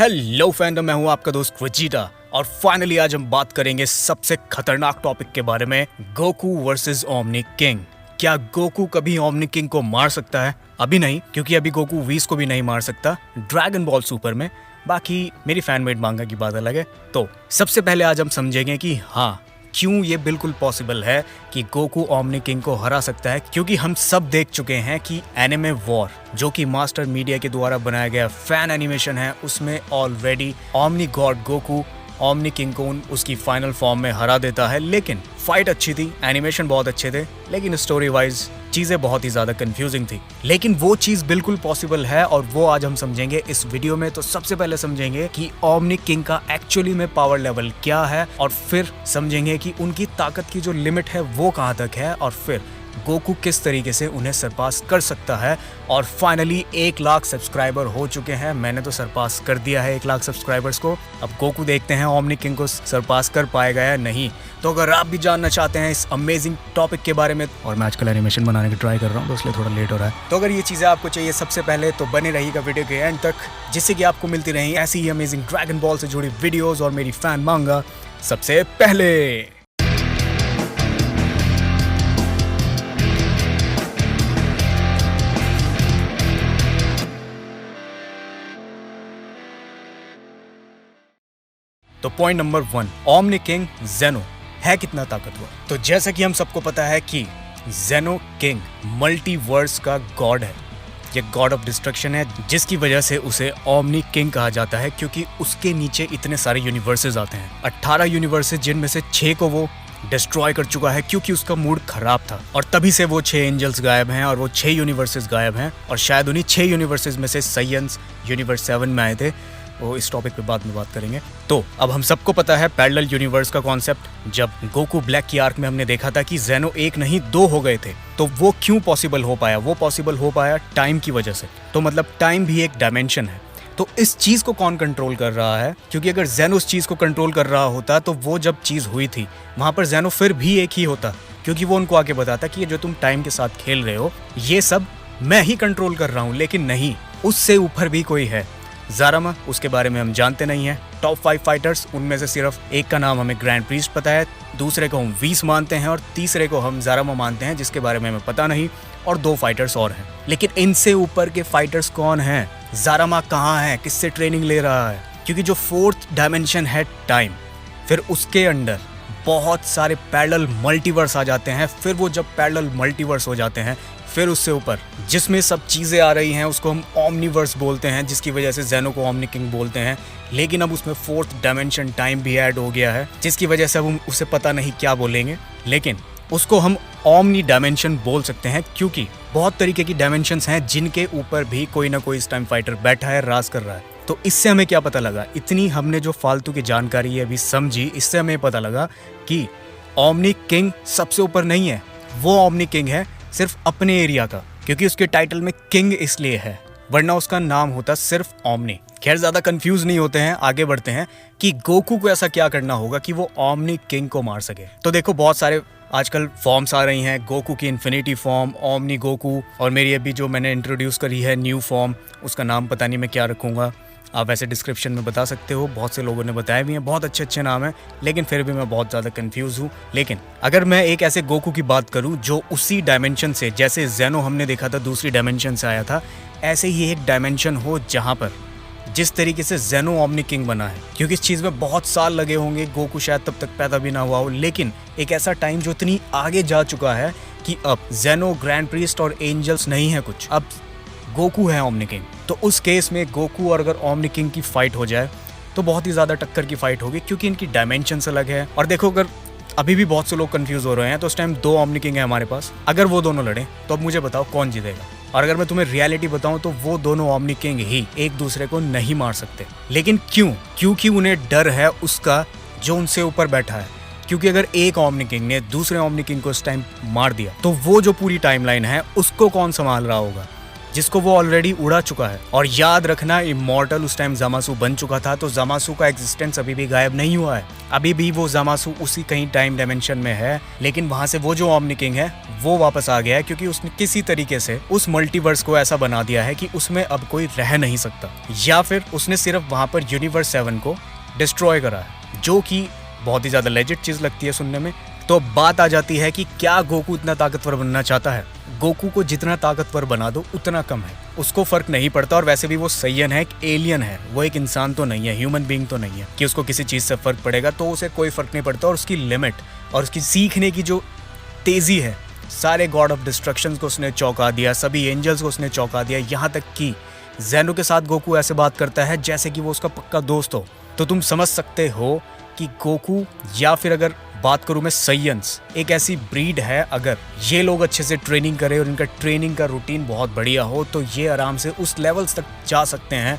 Hello fandom, मैं हूं आपका दोस्त वेजिटा और फाइनली आज हम बात करेंगे सबसे खतरनाक टॉपिक के बारे में, गोकू वर्सेस ओमनी किंग। क्या गोकू कभी ओमनी किंग को मार सकता है? अभी नहीं, क्योंकि अभी गोकू व्हीस को भी नहीं मार सकता ड्रैगन बॉल सुपर में। बाकी मेरी फैनमेड मांगा की बात अलग है। तो सबसे पहले आज हम समझेंगे कि हाँ, क्यों ये बिल्कुल पॉसिबल है कि गोकू ओमनी किंग को हरा सकता है। क्योंकि हम सब देख चुके हैं कि एनिमे वॉर, जो कि मास्टर मीडिया के द्वारा बनाया गया फैन एनिमेशन है, उसमें already omni God Goku omni king को उसकी फाइनल फॉर्म में हरा देता है। लेकिन फाइट अच्छी थी, एनिमेशन बहुत अच्छे थे, लेकिन स्टोरी वाइज चीजें बहुत ही ज्यादा कंफ्यूजिंग थी। लेकिन वो चीज बिल्कुल पॉसिबल है और वो आज हम समझेंगे इस वीडियो में। तो सबसे पहले समझेंगे कि ओमनी किंग का एक्चुअली में पावर लेवल क्या है, और फिर समझेंगे कि उनकी ताकत की जो लिमिट है वो कहाँ तक है, और फिर गोकू किस तरीके से उन्हें सरपास कर सकता है। और फाइनली 1 लाख सब्सक्राइबर हो चुके हैं, मैंने तो सरपास कर दिया है 1 लाख सब्सक्राइबर्स को। अब गोकू देखते हैं ओमनी किंग को सरपास कर पाएगा या नहीं। तो अगर आप भी जानना चाहते हैं इस अमेजिंग टॉपिक के बारे में, और मैं आजकल एनिमेशन बनाने की ट्राई कर रहा हूँ तो इसलिए थोड़ा लेट हो रहा है, तो अगर ये चीज़ें आपको चाहिए सबसे पहले तो बने रहिएगा वीडियो के एंड तक, जिससे कि आपको मिलती रहें ऐसी ही अमेजिंग ड्रैगन बॉल से जुड़ी वीडियोज़ और मेरी फैन मांगा सबसे पहले। तो point number 1, omni king Zeno है कितना ताकतवर। तो जैसा कि हम सबको पता है कि ज़ेनो किंग मल्टीवर्स का गॉड है, ये गॉड ऑफ डिस्ट्रक्शन है, जिसकी वजह से उसे ओमनी किंग कहा जाता है। क्योंकि उसके नीचे इतने सारे यूनिवर्सेस आते हैं, 18 यूनिवर्सेस, जिनमें से 6 को वो डिस्ट्रॉय कर चुका है क्योंकि उसका मूड खराब था। और तभी से वो 6 एंजल्स गायब हैं और वो 6 यूनिवर्सेस गायब हैं। और शायद उन्हीं 6 यूनिवर्सेस में से साइयंस यूनिवर्स 7 में आए थे, वो इस टॉपिक पे बाद में बात करेंगे। तो अब हम सबको पता है पैरेलल यूनिवर्स का कॉन्सेप्ट। जब गोकू ब्लैक की आर्क में हमने देखा था कि ज़ेनो 1 नहीं 2 हो गए थे, तो वो क्यों पॉसिबल हो पाया? वो पॉसिबल हो पाया टाइम की वजह से। तो मतलब टाइम भी एक डायमेंशन है। तो इस चीज़ को कौन कंट्रोल कर रहा है? क्योंकि अगर ज़ेनो उस चीज़ को कंट्रोल कर रहा होता तो वो जब चीज़ हुई थी वहाँ पर ज़ेनो फिर भी एक ही होता, क्योंकि वो उनको आके बताता कि ये जो तुम टाइम के साथ खेल रहे हो ये सब मैं ही कंट्रोल कर रहा हूँ। लेकिन नहीं, उससे ऊपर भी कोई है, ज़ारामा। उसके बारे में हम जानते नहीं हैं। टॉप 5 फाइटर्स, उनमें से सिर्फ एक का नाम हमें ग्रैंड प्रीस्ट पता है, दूसरे को हम व्हीस मानते हैं और तीसरे को हम ज़ारामा मानते हैं, जिसके बारे में हमें पता नहीं। और 2 फाइटर्स और हैं। लेकिन इनसे ऊपर के फाइटर्स कौन हैं? ज़ारामा कहाँ है? किससे ट्रेनिंग ले रहा है? क्योंकि जो 4th डायमेंशन है टाइम, फिर उसके अंदर बहुत सारे पैरेलल मल्टीवर्स आ जाते हैं। फिर वो जब पैरेलल मल्टीवर्स हो जाते हैं, फिर उससे ऊपर जिसमें सब चीज़ें आ रही हैं उसको हम ओमनीवर्स बोलते हैं, जिसकी वजह से ज़ेनो को ओमनी किंग बोलते हैं। लेकिन अब उसमें 4th डायमेंशन टाइम भी ऐड हो गया है, जिसकी वजह से अब हम उसे पता नहीं क्या बोलेंगे, लेकिन उसको हम ओमनी डायमेंशन बोल सकते हैं। क्योंकि बहुत तरीके की डायमेंशंस हैं जिनके ऊपर भी कोई ना कोई इस टाइम फाइटर बैठा है, राज कर रहा है। तो इससे हमें क्या पता लगा? इतनी हमने जो फालतू की जानकारी अभी समझी, इससे हमें पता लगा कि ओमनी किंग सबसे ऊपर नहीं है। वो ओमनी किंग है सिर्फ अपने एरिया का, क्योंकि उसके टाइटल में किंग इसलिए है, वरना उसका नाम होता सिर्फ ओमनी। खैर, ज्यादा कंफ्यूज नहीं होते हैं, आगे बढ़ते हैं कि गोकू को ऐसा क्या करना होगा कि वो ओमनी किंग को मार सके। तो देखो, बहुत सारे आजकल फॉर्म्स आ रही हैं, गोकू की इन्फिनिटी फॉर्म, ओमनी गोकू, और मेरी अभी जो मैंने इंट्रोड्यूस करी है न्यू फॉर्म, उसका नाम पता नहीं मैं क्या रखूँगा, आप वैसे डिस्क्रिप्शन में बता सकते हो। बहुत से लोगों ने बताए भी हैं, बहुत अच्छे अच्छे नाम हैं, लेकिन फिर भी मैं बहुत ज़्यादा कंफ्यूज हूँ। लेकिन अगर मैं एक ऐसे गोकू की बात करूँ जो उसी डायमेंशन से, जैसे ज़ेनो हमने देखा था दूसरी डायमेंशन से आया था, ऐसे ही एक डायमेंशन हो जहाँ पर जिस तरीके से ज़ेनो ओमनी किंग बना है, क्योंकि इस चीज़ में बहुत साल लगे होंगे, गोकू शायद तब तक पैदा भी ना हुआ हो, लेकिन एक ऐसा टाइम जो इतनी आगे जा चुका है कि अब ज़ेनो, ग्रैंड प्रीस्ट और एंजल्स नहीं है कुछ, अब गोकू है ओमनी किंग। तो उस केस में गोकू और अगर ओमनी किंग की फाइट हो जाए तो बहुत ही ज़्यादा टक्कर की फाइट होगी, क्योंकि इनकी डायमेंशंस अलग है। और देखो, अगर अभी भी बहुत से लोग कंफ्यूज हो रहे हैं, तो उस टाइम 2 ओमनी किंग है हमारे पास, अगर वो दोनों लड़ें तो अब मुझे बताओ कौन जीतेगा? और अगर मैं तुम्हें रियलिटी बताऊं तो वो दोनों ओमनी किंग ही एक दूसरे को नहीं मार सकते। लेकिन क्यों? क्योंकि उन्हें डर है उसका जो उनसे ऊपर बैठा है। क्योंकि अगर एक ओमनी किंग ने दूसरे ओमनी किंग को इस टाइम मार दिया तो वो जो पूरी टाइमलाइन है उसको कौन संभाल रहा होगा? जिसको वो ऑलरेडी उड़ा चुका है। और याद रखना, इमॉर्टल उस टाइम ज़ामासु बन चुका था, तो ज़ामासु का एग्जिस्टेंस अभी भी गायब नहीं हुआ है। अभी भी वो ज़ामासु उसी कहीं टाइम डायमेंशन में है, लेकिन वहां से वो जो ओमनी किंग है वो वापस आ गया है, क्योंकि उसने किसी तरीके से उस मल्टीवर्स को ऐसा बना दिया है कि उसमें अब कोई रह नहीं सकता, या फिर उसने सिर्फ वहां पर यूनिवर्स 7 को डिस्ट्रॉय करा है, जो कि बहुत ही ज्यादा लेजिट चीज लगती है सुनने में। तो बात आ जाती है कि क्या गोकू इतना ताकतवर बनना चाहता है? गोकू को जितना ताकतवर बना दो उतना कम है, उसको फर्क नहीं पड़ता। और वैसे भी वो सैयन है, एक एलियन है, वो एक इंसान तो नहीं है, ह्यूमन बीइंग तो नहीं है कि उसको किसी चीज से फर्क पड़ेगा, तो उसे कोई फर्क नहीं पड़ता। और उसकी लिमिट और उसकी सीखने की जो तेजी है, सारे गॉड ऑफ डिस्ट्रक्शन को उसने चौंका दिया, सभी एंजल्स को उसने चौंका दिया, यहाँ तक कि ज़ेनो के साथ गोकू ऐसे बात करता है जैसे कि वो उसका पक्का दोस्त हो। तो तुम समझ सकते हो कि गोकू, या फिर अगर बात करूं मैं सैयंस, एक ऐसी ब्रीड है, अगर ये लोग अच्छे से ट्रेनिंग करें और इनका ट्रेनिंग का रूटीन बहुत बढ़िया हो, तो ये आराम से उस लेवल्स तक जा सकते हैं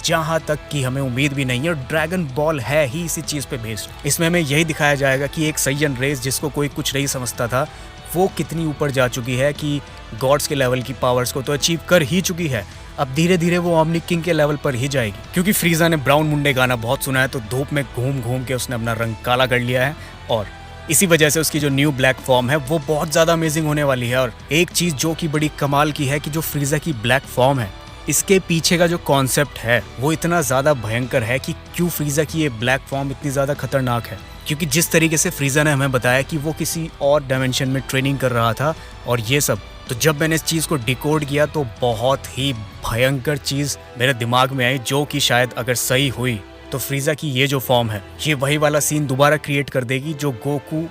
जहां तक कि हमें उम्मीद भी नहीं है। और ड्रैगन बॉल है ही इसी चीज पे बेस्ड। इसमें हमें यही दिखाया जाएगा कि एक सैयन रेस जिसको कोई कुछ नहीं समझता था, वो कितनी ऊपर जा चुकी है कि गॉड्स के लेवल की पावर्स को तो अचीव कर ही चुकी है। अब धीरे धीरे वो ओमनी किंग के लेवल पर ही जाएगी, क्योंकि फ्रीजा ने ब्राउन मुंडे गाना बहुत सुना है, तो धूप में घूम घूम के उसने अपना रंग काला कर लिया है। और इसी वजह से उसकी जो न्यू ब्लैक फॉर्म है वो बहुत ज़्यादा अमेजिंग होने वाली है। और एक चीज़ जो कि बड़ी कमाल की है कि जो फ्रीजा की ब्लैक फॉर्म है, इसके पीछे का जो कॉन्सेप्ट है वो इतना ज़्यादा भयंकर है कि क्यों फ्रीजा की ये ब्लैक फॉर्म इतनी ज़्यादा खतरनाक है। क्योंकि जिस तरीके से फ्रीजा ने हमें बताया कि वो किसी और डायमेंशन में ट्रेनिंग कर रहा था और ये सब, तो जब मैंने इस चीज़ को डिकोड किया तो बहुत ही भयंकर चीज़ मेरे दिमाग में आई, जो कि शायद अगर सही हुई तो फ्रीजा की ये जो फॉर्म है, ये वही वाला सीन दोबारा क्रिएट कर देगी जो गोकू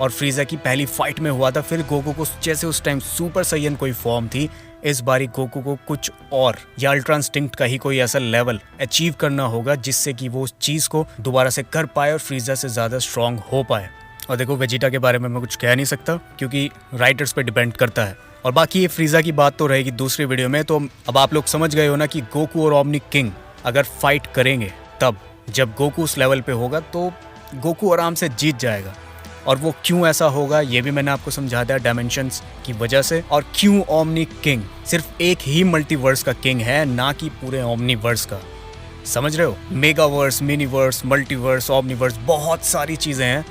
और फ्रीजा की पहली फाइट में हुआ था। फिर गोकू को जैसे उस टाइम सुपर सैयन कोई फॉर्म थी, इस बारी गोकू को कुछ और या अल्ट्रा इंस्टिंक्ट का ही कोई ऐसा लेवल अचीव करना होगा जिससे कि वो उस चीज़ को दोबारा से कर पाए और फ्रीजा से ज़्यादा स्ट्रांग हो पाए। और देखो, वेजिटा के बारे में मैं कुछ कह नहीं सकता क्योंकि राइटर्स पे डिपेंड करता है। और बाकी ये फ्रीजा की बात तो रहेगी दूसरी वीडियो में। तो अब आप लोग समझ गए हो ना कि गोकू और ओमनी किंग अगर फाइट करेंगे, तब जब गोकू उस लेवल पे होगा तो गोकू आराम से जीत जाएगा। और वो क्यों ऐसा होगा ये भी मैंने आपको समझा दिया, डायमेंशंस की वजह से। और क्यों ओमनी किंग सिर्फ एक ही मल्टीवर्स का किंग है, ना कि पूरे ओमनीवर्स का। समझ रहे हो? मेगावर्स, मिनीवर्स, मल्टीवर्स, ओमनीवर्स, बहुत सारी चीज़ें हैं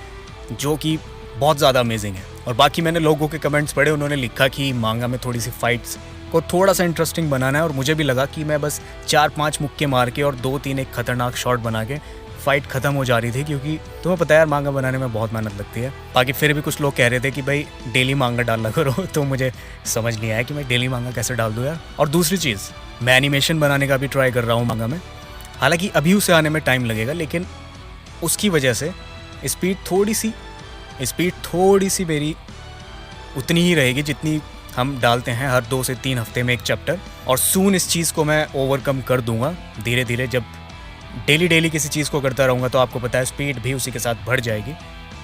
जो कि बहुत ज़्यादा अमेजिंग है। और बाकी मैंने लोगों के कमेंट्स पढ़े, उन्होंने लिखा कि मांगा में थोड़ी सी फाइट्स को थोड़ा सा इंटरेस्टिंग बनाना है। और मुझे भी लगा कि मैं बस 4-5 मुक्के मार के और 2-3 एक खतरनाक शॉट बना के फाइट खत्म हो जा रही थी, क्योंकि तुम्हें पता है यार, मांगा बनाने में बहुत मेहनत लगती है। बाकी फिर भी कुछ लोग कह रहे थे कि भाई डेली मांगा डालना करो, तो मुझे समझ नहीं आया कि मैं डेली मांगा कैसे डाल दूँ यार। और दूसरी चीज़, मैं एनिमेशन बनाने का भी ट्राई कर रहा हूँ मांगा में, हालांकि अभी उसे आने में टाइम लगेगा, लेकिन उसकी वजह से स्पीड थोड़ी सी मेरी उतनी ही रहेगी जितनी हम डालते हैं हर 2 से 3 हफ्ते में एक चैप्टर। और सून इस चीज़ को मैं ओवरकम कर दूंगा धीरे धीरे। जब डेली किसी चीज़ को करता रहूँगा तो आपको पता है स्पीड भी उसी के साथ बढ़ जाएगी,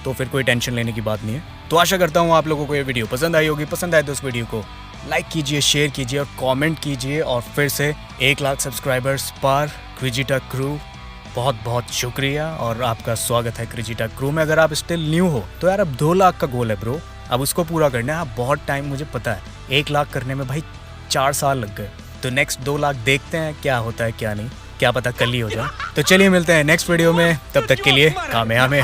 तो फिर कोई टेंशन लेने की बात नहीं है। तो आशा करता हूँ आप लोगों को ये वीडियो पसंद आई होगी। पसंद आए तो उस वीडियो को लाइक कीजिए, शेयर कीजिए और कमेंट कीजिए। और फिर से 1 लाख सब्सक्राइबर्स पार क्रिजिटा क्रू, बहुत बहुत शुक्रिया और आपका स्वागत है क्रिजिटा क्रू में। अगर आप स्टिल न्यू हो तो यार अब 2 लाख का गोल है ब्रो, अब उसको पूरा करना है। बहुत टाइम, मुझे पता है 1 लाख करने में भाई 4 साल लग गए, तो नेक्स्ट 2 लाख देखते हैं क्या होता है क्या नहीं, क्या पता कल ही हो जाए। तो चलिए मिलते हैं नेक्स्ट वीडियो में, तब तक के लिए कामयाब।